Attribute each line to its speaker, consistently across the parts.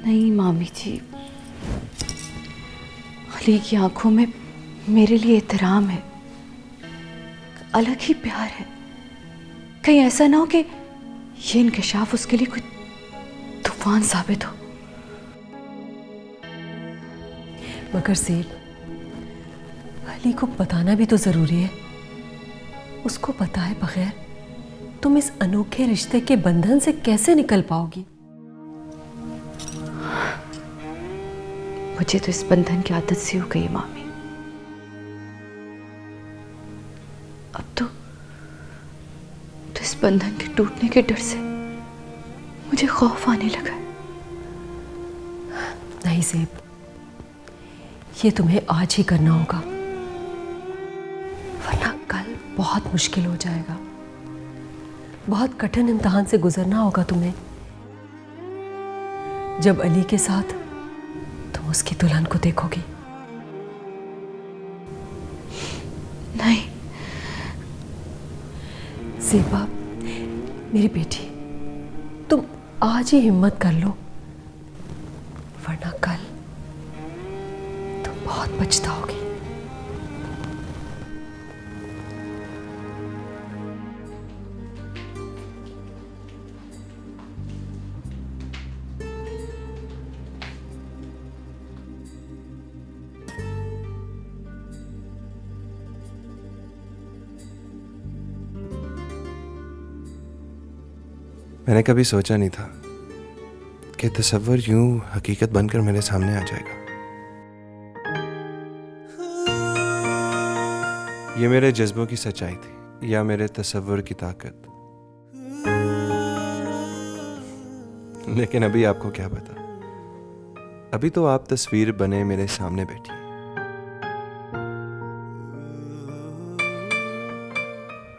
Speaker 1: नहीं मामी जी, अली की आंखों में मेरे लिए एहतराम है, अलग ही प्यार है। कहीं ऐसा ना हो कि ये इंकशाफ उसके लिए कोई तूफान साबित हो।
Speaker 2: मगर सेठ, अली को बताना भी तो जरूरी है। उसको बताए बगैर तुम इस अनोखे रिश्ते के बंधन से कैसे निकल पाओगी?
Speaker 1: मुझे तो इस बंधन की आदत सी हो गई मामी। अब तो इस बंधन के टूटने के डर से मुझे खौफ आने लगा है।
Speaker 2: नहीं सेब, ये तुम्हें आज ही करना होगा, वरना कल बहुत मुश्किल हो जाएगा। बहुत कठिन इम्तिहान से गुजरना होगा तुम्हें, जब अली के साथ तुम उसकी दुल्हन को देखोगी।
Speaker 1: नहीं
Speaker 2: सेबा, मेरी बेटी, तुम आज ही हिम्मत कर लो, वरना कल तुम बहुत पछताओगी।
Speaker 3: मैंने कभी सोचा नहीं था कि तसव्वुर यूं हकीकत बनकर मेरे सामने आ जाएगा। ये मेरे जज्बों की सच्चाई थी या मेरे तसव्वुर की ताकत? लेकिन अभी आपको क्या पता, अभी तो आप तस्वीर बने मेरे सामने बैठी हैं।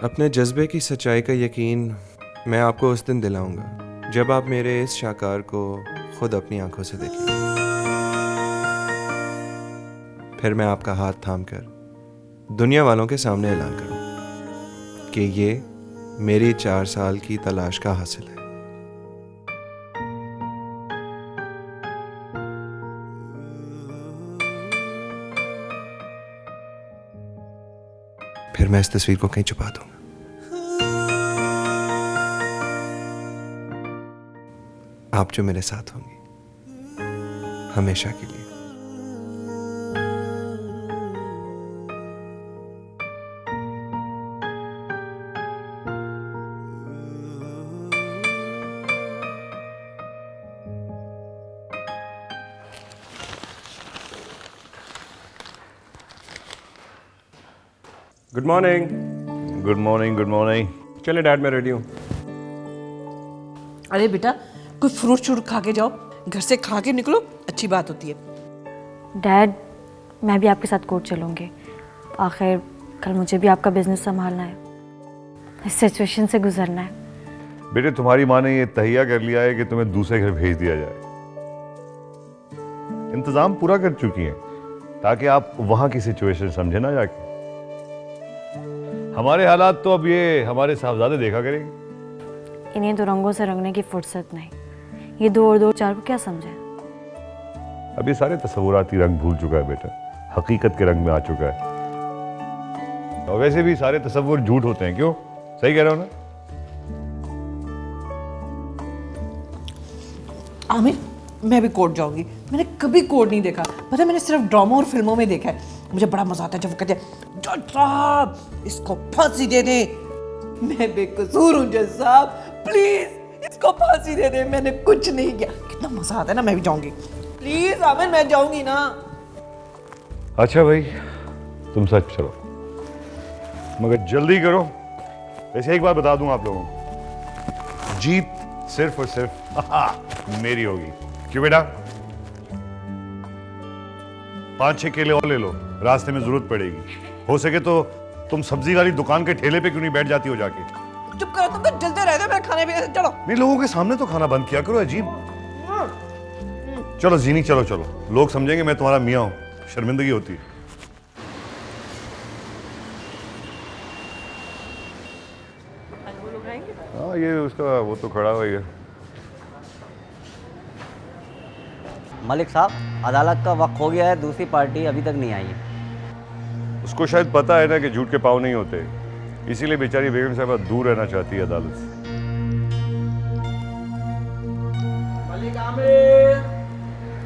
Speaker 3: अपने जज्बे की सच्चाई का यकीन मैं आपको उस दिन दिलाऊंगा जब आप मेरे इस शाकार को खुद अपनी आंखों से देखेंगे। फिर मैं आपका हाथ थामकर दुनिया वालों के सामने ऐलान करूं कि ये मेरी 4 साल की तलाश का हासिल है। फिर मैं इस तस्वीर को कहीं छुपा दूंगा। आप जो मेरे साथ होंगी हमेशा के लिए।
Speaker 4: Good morning.
Speaker 5: Good morning, good morning.
Speaker 4: चले डैड, मैं रेडी हूँ।
Speaker 6: अरे बेटा, कोई फ्रूट शूट खा के जाओ, घर से खा के निकलो, अच्छी बात होती है।
Speaker 7: डैड, मैं भी आपके साथ कोर्ट चलूँगी। आखिर कल मुझे भी आपका बिजनेस संभालना है, इस सिचुएशन से गुजरना है।
Speaker 5: बेटे, तुम्हारी माँ ने ये तहिया कर लिया है कि तुम्हें दूसरे घर भेज दिया जाए। इंतजाम पूरा कर चुकी हैं ताकि आप वहां की सिचुएशन समझे ना जाके। हमारे हालात तो अब ये हमारे साहबजादे देखा करेंगे।
Speaker 7: इन्हें तो रंगों से रंगने की फुर्सत नहीं, ये 2 और 2 4 को क्या समझे।
Speaker 5: अब ये सारे तस्वुराती रंग भूल चुका है बेटा, हकीकत के रंग में आ चुका है। और वैसे भी सारे तस्वुर झूठ होते हैं, क्यों? सही कह रहे हो ना?
Speaker 6: आमिर, मैं भी कोर्ट जाऊंगी। मैंने कभी कोर्ट नहीं देखा, पता है, मैंने सिर्फ ड्रामा और फिल्मों में देखा है। मुझे बड़ा मजा आता है जब वो कहते हैं जज साहब इसको फांसी दे दे। मैं बेकसूर हूँ जज साहब, प्लीज इसको फांसी दे दे, मैंने कुछ नहीं किया। कितना मजा आता है ना। मैं भी जाऊंगी, प्लीज आमिर, मैं जाऊंगी ना।
Speaker 5: अच्छा भाई, तुम सच चलो, मगर जल्दी करो। वैसे एक बात बता दूं आप लोगों को, जीत सिर्फ और सिर्फ मेरी होगी। क्यों बेटा? 5-6 केले और ले लो, रास्ते में जरूरत पड़ेगी। हो सके तो तुम सब्जी वाली दुकान के ठेले पे क्यों नहीं बैठ जाती हो जाके?
Speaker 6: चुप करो, तुम तो जलते रहते हो मेरे खाने पीने से। चलो
Speaker 5: नहीं, लोगों के सामने तो खाना बंद किया करो, अजीब। चलो जीनी, चलो चलो, लोग समझेंगे मैं तुम्हारा मियाँ हूं, शर्मिंदगी होती है। हाँ, ये उसका वो तो खड़ा हुआ ही है।
Speaker 4: मलिक साहब, अदालत का वक्त हो गया है, दूसरी पार्टी अभी तक नहीं आई है।
Speaker 5: उसको शायद पता है ना कि झूठ के पाँव नहीं होते, इसीलिए बेचारी बेगम साहबा दूर रहना चाहती है अदालत से।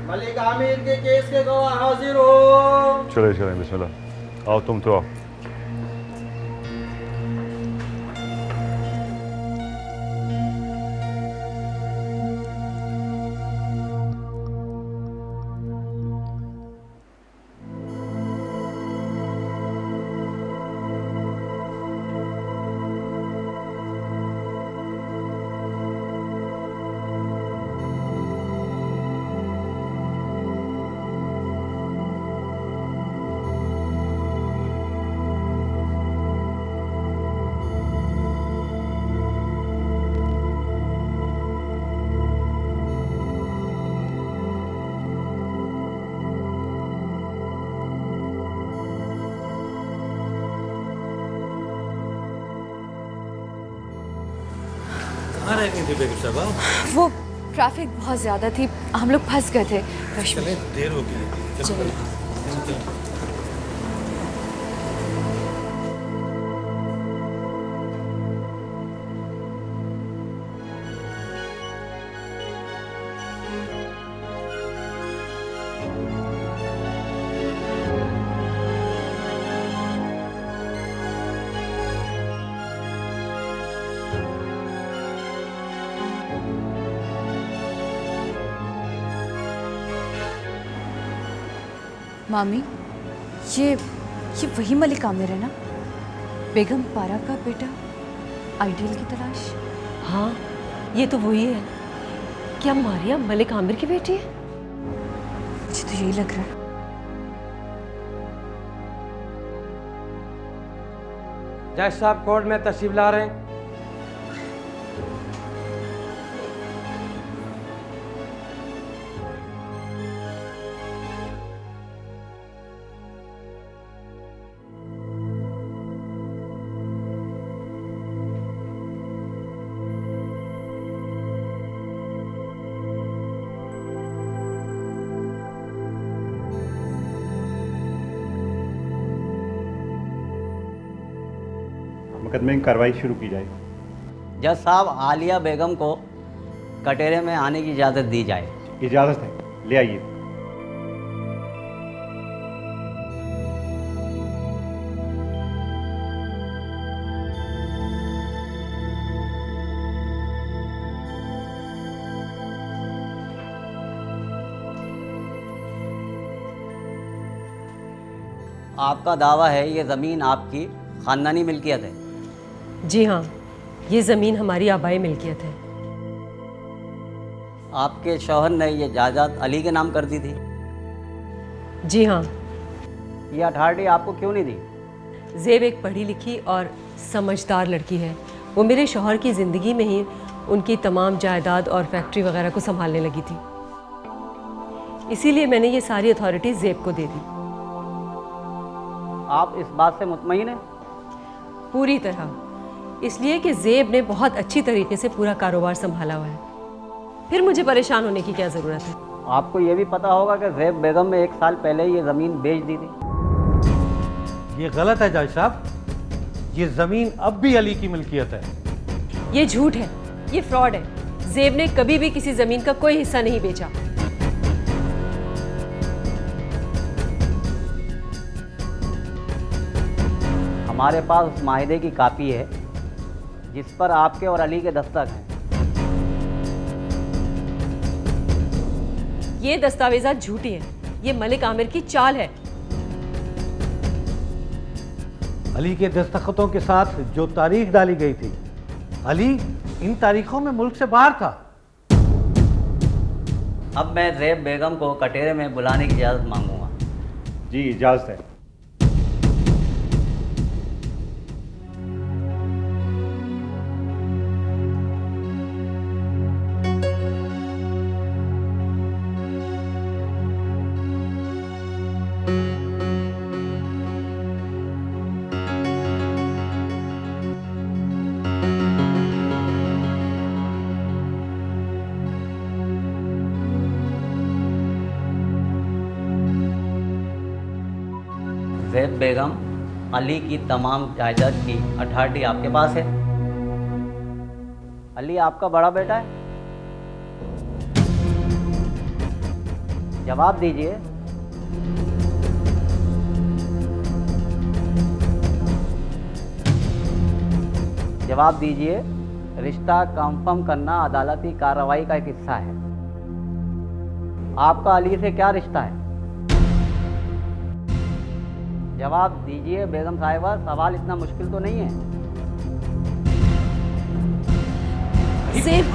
Speaker 8: मलिक आमिर के केस के गवाह हाजिर हो।
Speaker 5: चले चले, बिस्मिल्लाह। आओ तुम तो आओ।
Speaker 8: कहाँ रह गई थी बेगम साहबा?
Speaker 1: वो ट्रैफिक बहुत ज़्यादा थी, हम लोग फंस गए थे रश में।
Speaker 8: चले, देर हो गई है। चलो।
Speaker 1: मामी, ये वही मलिक आमिर है ना? बेगम पारा का बेटा, आइडियल की तलाश।
Speaker 2: हाँ, ये तो वही है। क्या मारिया मलिक आमिर की बेटी है?
Speaker 1: मुझे तो यही लग रहा है।
Speaker 8: जज साहब कोर्ट में तशरीफ ला रहे हैं।
Speaker 9: मुकदमे की कार्रवाई शुरू की जाए।
Speaker 4: जज साहब, आलिया बेगम को कटहरे में आने की इजाज़त दी जाए।
Speaker 9: इजाज़त है, ले आइए।
Speaker 4: आपका दावा है ये ज़मीन आपकी ख़ानदानी मिल्कियत है?
Speaker 2: जी हाँ, ये ज़मीन हमारी आबाई मिल्कियत है।
Speaker 4: आपके शौहर ने ये जायदाद अली के नाम कर दी थी?
Speaker 2: जी हाँ।
Speaker 4: ये अथॉरिटी आपको क्यों नहीं दी?
Speaker 2: ज़ेब एक पढ़ी लिखी और समझदार लड़की है। वो मेरे शौहर की ज़िंदगी में ही उनकी तमाम जायदाद और फैक्ट्री वगैरह को संभालने लगी थी, इसीलिए मैंने ये सारी अथॉरिटी ज़ेब को दे दी।
Speaker 4: आप इस बात से मुतमईन हैं?
Speaker 2: पूरी तरह, इसलिए कि ज़ेब ने बहुत अच्छी तरीके से पूरा कारोबार संभाला हुआ है, फिर मुझे परेशान होने की क्या ज़रूरत है।
Speaker 4: आपको ये भी पता होगा कि ज़ेब बेगम ने 1 साल पहले ये ज़मीन बेच दी थी।
Speaker 8: ये गलत है जज साहब, ये ज़मीन अब भी अली की मिल्कियत है।
Speaker 2: ये झूठ है, ये फ्रॉड है। ज़ेब ने कभी भी किसी ज़मीन का कोई हिस्सा नहीं बेचा।
Speaker 4: हमारे पास उस माहिदे की कापी है जिस पर आपके और अली के दस्तक हैं।
Speaker 2: ये दस्तावेज़ात झूठी हैं, ये मलिक आमिर की चाल है।
Speaker 8: अली के दस्तखतों के साथ जो तारीख डाली गई थी, अली इन तारीखों में मुल्क से बाहर था।
Speaker 4: अब मैं ज़ेब बेगम को कटहरे में बुलाने की इजाज़त मांगूंगा।
Speaker 9: जी इजाज़त है।
Speaker 4: ज़ेब बेगम अली की तमाम जायदाद की अथॉरिटी आपके पास है। अली आपका बड़ा बेटा है? जवाब दीजिए। जवाब दीजिए। रिश्ता कंफर्म करना अदालती कार्रवाई का एक हिस्सा है। आपका अली से क्या रिश्ता है? जवाब दीजिए बेगम साहिबा, सवाल इतना मुश्किल तो नहीं है।
Speaker 1: ज़ेब,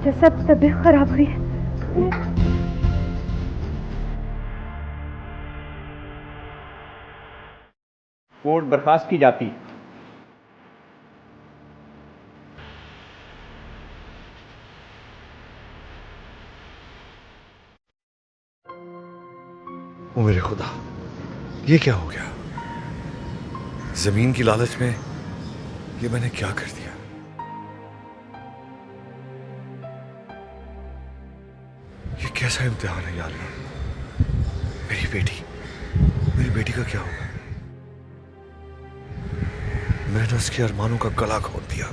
Speaker 1: जैसे अब तबीयत खराब हुई है।
Speaker 9: कोर्ट बर्खास्त की जाती है।
Speaker 5: ओ मेरे खुदा, ये क्या हो गया? जमीन की लालच में ये मैंने क्या कर दिया? ये कैसा इम्तिहान है या अल्लाह? मेरी बेटी का क्या होगा? मैंने उसके अरमानों का गला घोंट दिया।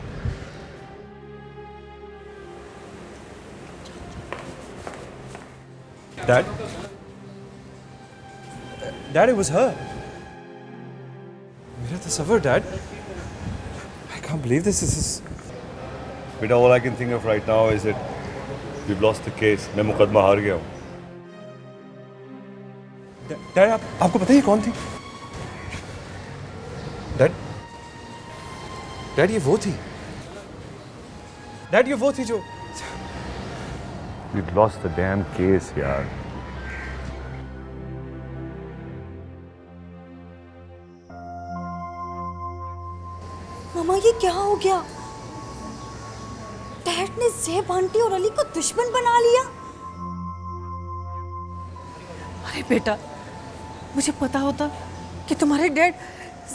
Speaker 3: Dad, it was her. मेरा तस्वर, Dad. I can't believe this is.
Speaker 5: बेटा, all I can think of right now is that we've lost the case. मैं मुकदमा हार गया हूँ।
Speaker 3: Dad, आपको पता है ये कौन थी? Dad, ये वो थी। Dad, ये वो थी जो.
Speaker 5: We've lost the damn case, यार।
Speaker 10: मामा, ये क्या हो गया? डैड ने ज़ेब आंटी और अली को दुश्मन बना लिया।
Speaker 6: अरे बेटा, मुझे पता होता कि तुम्हारे डैड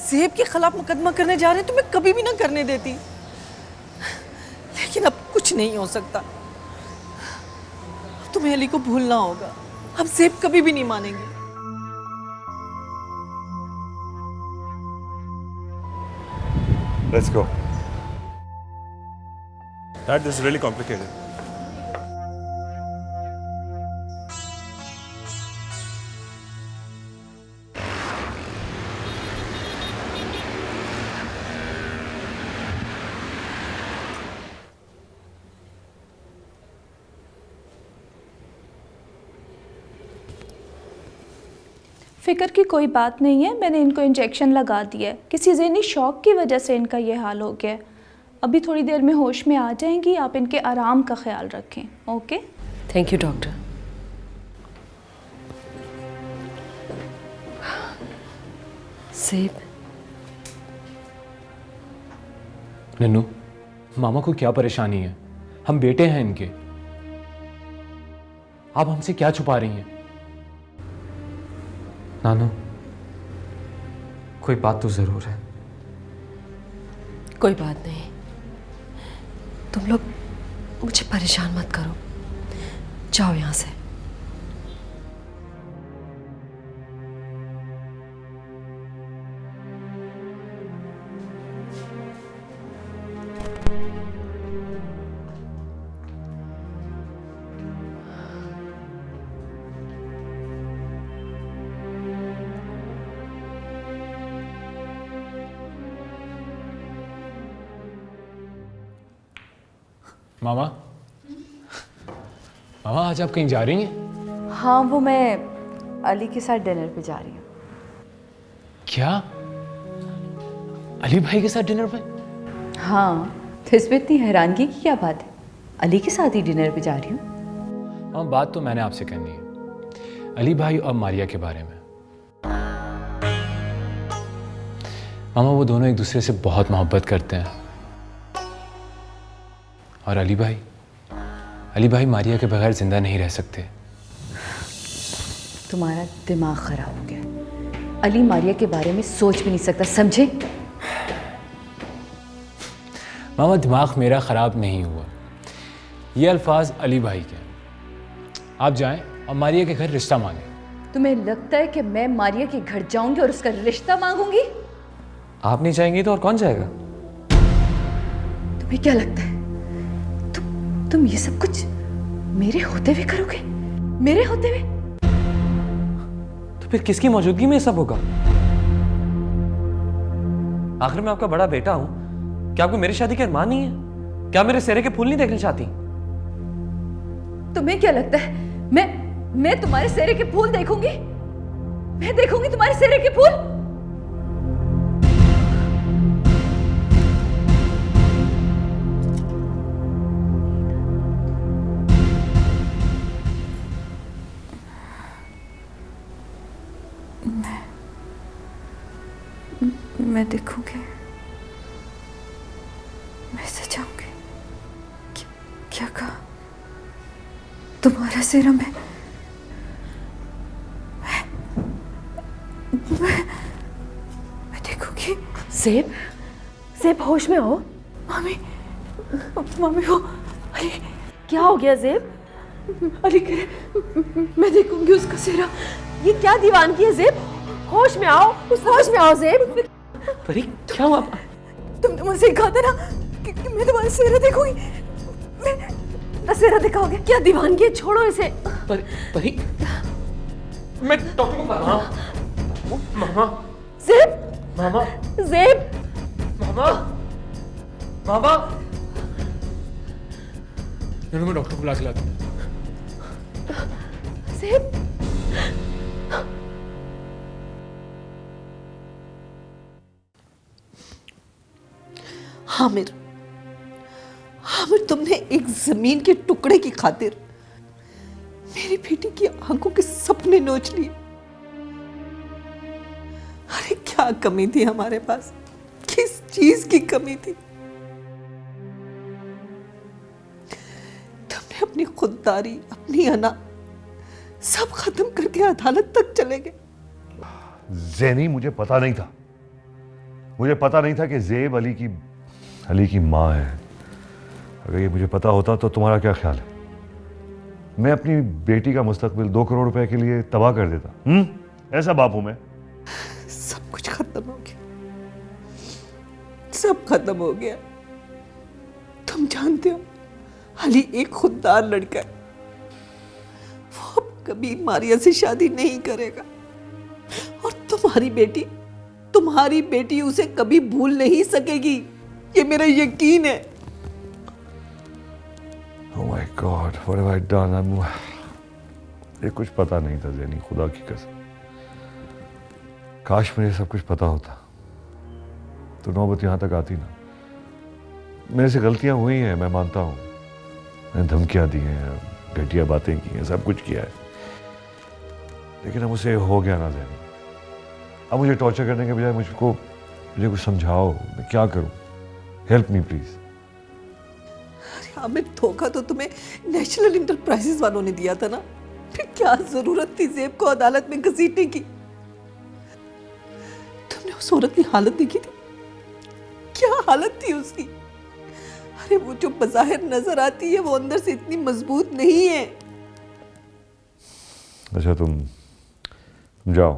Speaker 6: ज़ेब के खिलाफ मुकदमा करने जा रहे हैं तो मैं कभी भी ना करने देती। लेकिन अब कुछ नहीं हो सकता। अब तुम्हें अली को भूलना होगा। अब ज़ेब कभी भी नहीं मानेंगे।
Speaker 5: Let's go.
Speaker 3: Dad, this is really complicated.
Speaker 11: फ़िक्र की कोई बात नहीं है, मैंने इनको इंजेक्शन लगा दिया है। किसी ज़हनी शॉक की वजह से इनका ये हाल हो गया है। अभी थोड़ी देर में होश में आ जाएंगी। आप इनके आराम का ख्याल रखें। Okay?
Speaker 2: Thank you doctor. Zeb,
Speaker 12: Nannu, मामा को क्या परेशानी है? हम बेटे हैं इनके। आप हमसे क्या छुपा रही हैं? नानू, कोई बात तो जरूर है।
Speaker 2: कोई बात नहीं, तुम लोग मुझे परेशान मत करो। जाओ यहां से।
Speaker 12: मामा, मामा आज आप कहीं जा रही हैं?
Speaker 1: हाँ, वो मैं अली के साथ डिनर पे जा रही हूँ।
Speaker 12: क्या? अली भाई के साथ डिनर पे?
Speaker 1: हाँ, तो इसमें इतनी हैरानगी की क्या बात है? अली के साथ ही डिनर पे जा रही हूँ।
Speaker 12: हाँ, बात तो मैंने आपसे करनी है, अली भाई और मारिया के बारे में। मामा, वो दोनों एक दूसरे से बहुत मोहब्बत करते हैं। और अली भाई मारिया के बगैर जिंदा नहीं रह सकते।
Speaker 1: तुम्हारा दिमाग खराब हो गया। अली मारिया के बारे में सोच भी नहीं सकता, समझे?
Speaker 12: मामा, दिमाग मेरा ख़राब नहीं हुआ। ये अल्फाज अली भाई के। आप जाएं और मारिया के घर रिश्ता मांगें।
Speaker 1: तुम्हें लगता है कि मैं मारिया के घर जाऊंगी और उसका रिश्ता मांगूंगी?
Speaker 12: आप नहीं जाएंगी तो और कौन जाएगा?
Speaker 1: तुम्हें क्या लगता है तुम ये सब कुछ मेरे होते हुए करोगे? मेरे होते हुए?
Speaker 12: तो फिर किसकी मौजूदगी में ये सब होगा? आखिर मैं आपका बड़ा बेटा हूं, क्या आपको मेरी शादी के अरमान नहीं है? क्या मेरे सेहरे के फूल नहीं देखने चाहती?
Speaker 1: तुम्हें क्या लगता है मैं तुम्हारे सेहरे के फूल देखूंगी? मैं देखूंगी तुम्हारे सेहरे के फूल? मैं देखूंगी, मैं सजाऊंगी। क्या कहा? तुम्हारा सेहरा मैं देखूंगी।
Speaker 2: ज़ेब होश में हो।
Speaker 1: मामी वो अली।
Speaker 2: क्या हो गया ज़ेब?
Speaker 1: अली कह रहे मैं देखूंगी उसका सेहरा।
Speaker 2: ये क्या दीवानगी है ज़ेब? होश में आओ, होश में आओ ज़ेब।
Speaker 12: परी क्या हुआ?
Speaker 1: तुमने मुझसे कहा था ना कि मैं तुम्हारा सेहरा देखूंगी। मैं सेहरा दिखाओगे?
Speaker 2: क्या दीवानगी है? छोड़ो इसे।
Speaker 12: परी मैं डॉक्टर को मामा
Speaker 2: ज़ेब
Speaker 12: मामा
Speaker 2: ज़ेब
Speaker 12: मामा मामा मैं डॉक्टर को बुला के लाता हूं।
Speaker 2: ज़ेब
Speaker 6: आमिर, तुमने एक जमीन के टुकड़े की खातिर मेरी बेटी की आंखों के सपने नोच लिए। अरे क्या कमी थी हमारे पास? किस चीज की कमी थी? तुमने अपनी खुददारी, अपनी अना सब खत्म करके अदालत तक चले गए।
Speaker 5: ज़ैनी, मुझे पता नहीं था कि ज़ेब अली की माँ है। अगर ये मुझे पता होता तो तुम्हारा क्या ख्याल है? मैं अपनी बेटी का मुस्तकबिल 2 करोड़ रुपए के लिए तबाह कर देता? ऐसा बाप हूं मैं?
Speaker 6: सब कुछ खत्म हो गया, सब खत्म हो गया। तुम जानते हो अली एक खुददार लड़का है। वो अब कभी मारिया से शादी नहीं करेगा और तुम्हारी बेटी उसे कभी भूल नहीं सकेगी, ये मेरा यकीन है।
Speaker 5: Oh my God, what have I done? ये कुछ पता नहीं था ज़ैनी, खुदा की कसम। काश मुझे सब कुछ पता होता तो नौबत यहाँ तक आती ना। मेरे से गलतियाँ हुई हैं, मैं मानता हूँ। मैंने धमकियाँ दी हैं, घटिया बातें की हैं, सब कुछ किया है। लेकिन अब मुझसे हो गया ना ज़ैनी। अब मुझे टॉर्चर करने के बजाय मुझे कुछ समझाओ, मैं क्या करूँ? Help me please.
Speaker 6: आमिर, धोखा तो तुम्हें नेशनल इंटरप्राइजेस वालों ने दिया था ना। फिर क्या जरूरत थी ज़ेब को अदालत में घसीटने की? तुमने उस औरत की हालत देखी थी? क्या हालत थी उसकी? अरे वो जो बज़ाहिर नजर आती है वो अंदर से इतनी मजबूत नहीं है।
Speaker 5: अच्छा तुम जाओ,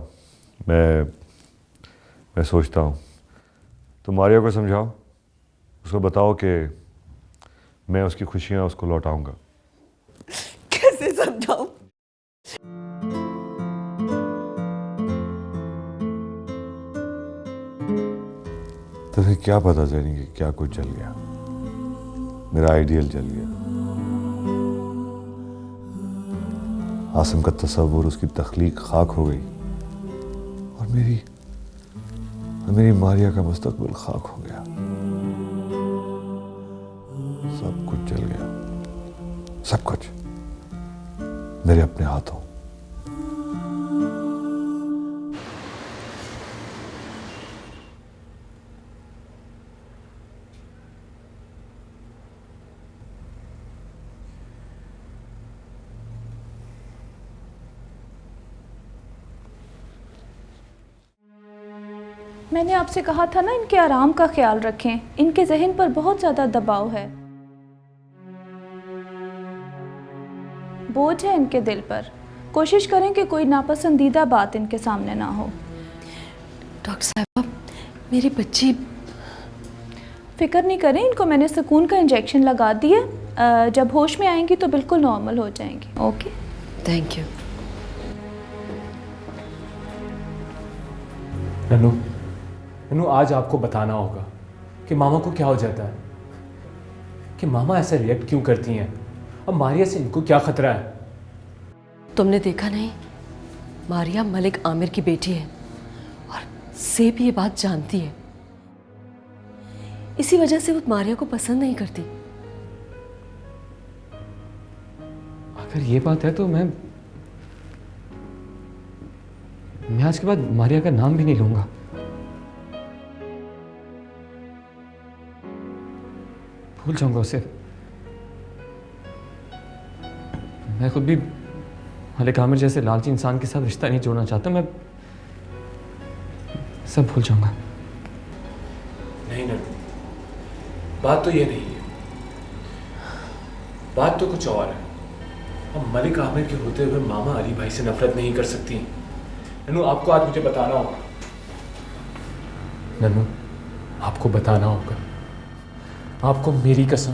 Speaker 5: मैं सोचता हूँ। तुम मारिया को समझाओ, उसको बताओ कि मैं उसकी खुशियां उसको लौटाऊंगा।
Speaker 6: कैसे समझाऊं?
Speaker 5: तुम्हें क्या पता ज़ैनी कि क्या कुछ जल गया? मेरा आइडियल जल गया। आसिम का तस्वुर, उसकी तख्लीक खाक हो गई और मेरी मारिया का मुस्तकबिल खाक हो गया। सब कुछ जल गया, सब कुछ मेरे अपने हाथों।
Speaker 11: मैंने आपसे कहा था ना इनके आराम का ख्याल रखें, इनके जहन पर बहुत ज़्यादा दबाव है, बोझ है इनके दिल पर। कोशिश करें कि कोई नापसंदीदा बात इनके सामने ना हो।
Speaker 2: डॉक्टर साहब, मेरी बच्ची।
Speaker 11: फिक्र नहीं करें, इनको मैंने सुकून का इंजेक्शन लगा दिया, जब होश में आएंगी तो बिल्कुल नॉर्मल हो जाएंगी। Okay,
Speaker 2: thank you.
Speaker 13: Nannu, Nannu आज आपको बताना होगा कि मामा को क्या हो जाता है, कि मामा ऐसे रिएक्ट क्यों करती हैं, अब मारिया से इनको क्या खतरा है।
Speaker 2: तुमने देखा नहीं, मारिया मलिक आमिर की बेटी है और सेब ये बात जानती है। इसी वजह से वो मारिया को पसंद नहीं करती।
Speaker 13: अगर ये बात है तो मैं आज के बाद मारिया का नाम भी नहीं लूंगा। भूल जाऊंगा उसे। मैं खुद भी मलिक आमिर जैसे लालची इंसान के साथ रिश्ता नहीं जोड़ना चाहता। मैं सब भूल जाऊंगा।
Speaker 14: नहीं नन्नू, बात तो ये नहीं है, बात तो कुछ और है। अब मलिक आमिर के होते हुए मामा अली भाई से नफरत नहीं कर सकती। नन्नू, आपको आज मुझे बताना होगा।
Speaker 13: नन्नू, आपको बताना होगा, आपको मेरी कसम।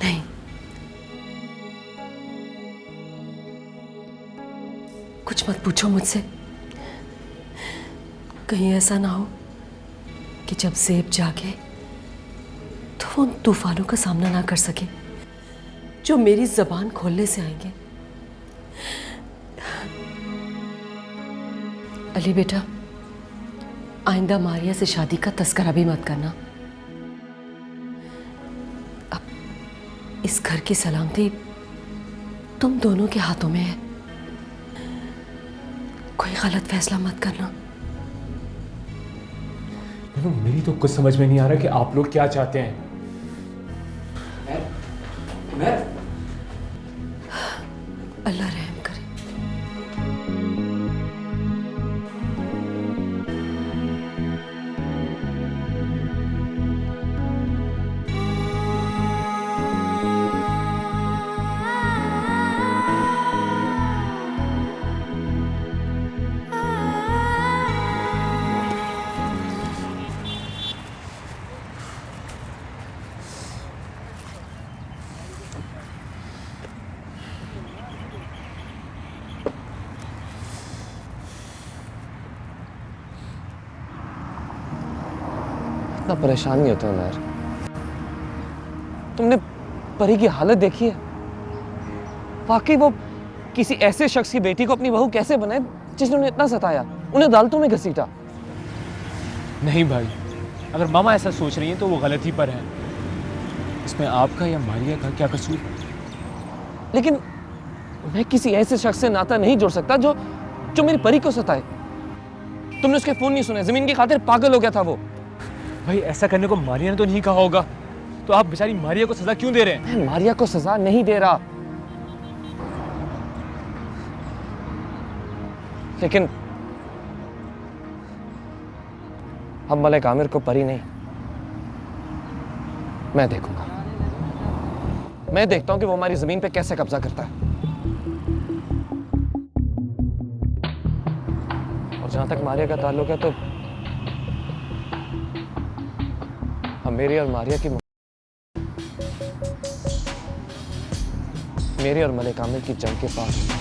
Speaker 2: नहीं, कुछ मत पूछो मुझसे। कहीं ऐसा ना हो कि जब ज़ेब जागे तो वो उन तूफानों का सामना ना कर सके जो मेरी जबान खोलने से आएंगे। अली बेटा, आइंदा मारिया से शादी का तस्करा भी मत करना। अब इस घर की सलामती तुम दोनों के हाथों में है। कोई गलत फैसला मत करना।
Speaker 13: मेरी तो कुछ समझ में नहीं आ रहा कि आप लोग क्या चाहते हैं। मैं
Speaker 2: अल्लाह रहम करे।
Speaker 12: इतना परेशान नहीं होते हो यार। तुमने परी की हालत देखी है? वाकई वो किसी ऐसे शख्स की बेटी को अपनी बहू कैसे बनाए जिसने उन्हें इतना सताया, उन्हें अदालतों में घसीटा।
Speaker 13: नहीं भाई, अगर मामा ऐसा सोच रही हैं तो वो गलती पर है। इसमें आपका या मारिया का क्या कसूर?
Speaker 12: लेकिन मैं किसी ऐसे शख्स से नाता नहीं जोड़ सकता जो मेरी परी को सताए। तुमने उसके फोन नहीं सुने, जमीन की खातिर पागल हो गया था वो।
Speaker 13: भाई ऐसा करने को मारिया ने तो नहीं कहा होगा, तो आप बेचारी मारिया को सजा क्यों दे रहे हैं?
Speaker 12: मैं मारिया को सजा नहीं दे रहा, लेकिन अब मलिक आमिर को परी नहीं, मैं देखूंगा। मैं देखता हूं कि वो हमारी जमीन पे कैसे कब्जा करता है। और जहां तक मारिया का ताल्लुक है तो हम मेरी और मलिक आमिर की जंग के पास